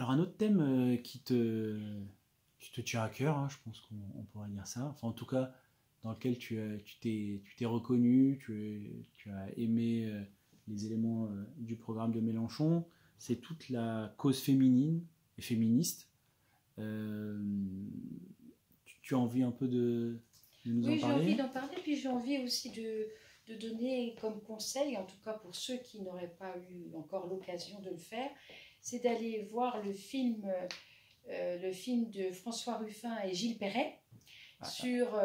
Alors un autre thème qui te tient à cœur, hein, je pense qu'on pourrait dire ça, enfin en tout cas dans lequel tu t'es reconnu, tu as aimé les éléments du programme de Mélenchon, c'est toute la cause féminine et féministe. Euh, tu as envie un peu de nous en Oui, j'ai envie parler? d'en parler, puis j'ai envie aussi de donner comme conseil, en tout cas pour ceux qui n'auraient pas eu encore l'occasion de le faire, c'est d'aller voir le film de François Ruffin et Gilles Perret sur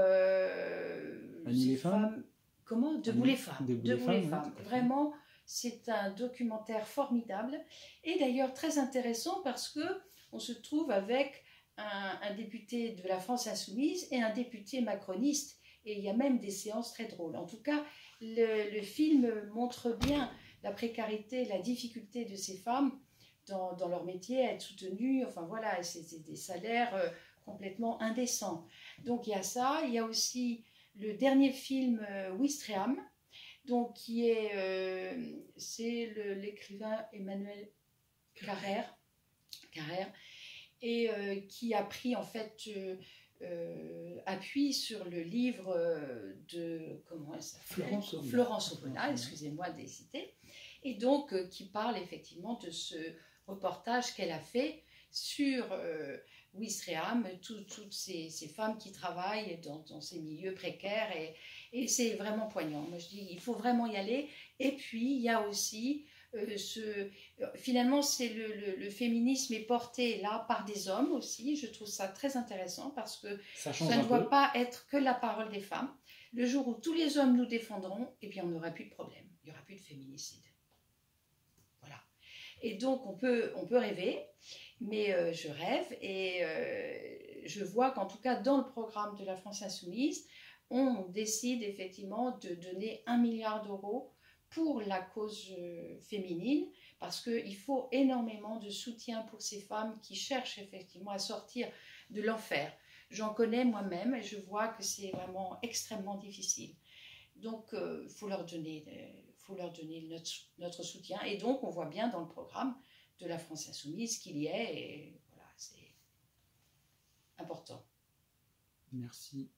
Annie ces les femmes? femmes, comment? Debout Annie, les femmes. Debout les Debout les femmes, oui, femmes. tout à fait. Vraiment, c'est un documentaire formidable et d'ailleurs très intéressant parce que on se trouve avec un député de la France insoumise et un député macroniste. Et il y a même des séances très drôles. En tout cas, le film montre bien la précarité, la difficulté de ces femmes dans leur métier, à être soutenues. Enfin voilà, c'est des salaires complètement indécents. Donc il y a ça. Il y a aussi le dernier film Ouistreham, donc c'est l'écrivain Emmanuel Carrère, et qui a pris en fait appui sur le livre de comment elle s'appelle, Florence Aubenas, excusez-moi d'hésiter, et donc qui parle effectivement de ce reportage qu'elle a fait sur Ouistreham, toutes ces femmes qui travaillent dans ces milieux précaires, et c'est vraiment poignant. Moi je dis il faut vraiment y aller. Et puis il y a aussi finalement c'est le féminisme est porté là par des hommes aussi. Je trouve ça très intéressant parce que ça ne doit pas être que la parole des femmes. Le jour où tous les hommes nous défendront, eh bien on n'aura plus de problème, il n'y aura plus de féminicide. Voilà. Et donc on peut rêver, mais je rêve et je vois qu'en tout cas dans le programme de la France Insoumise, on décide effectivement de donner 1 milliard d'euros pour la cause féminine, parce qu'il faut énormément de soutien pour ces femmes qui cherchent effectivement à sortir de l'enfer. J'en connais moi-même et je vois que c'est vraiment extrêmement difficile. Donc il faut leur donner notre soutien. Et donc on voit bien dans le programme de la France Insoumise qu'il y est, et voilà, c'est important. Merci.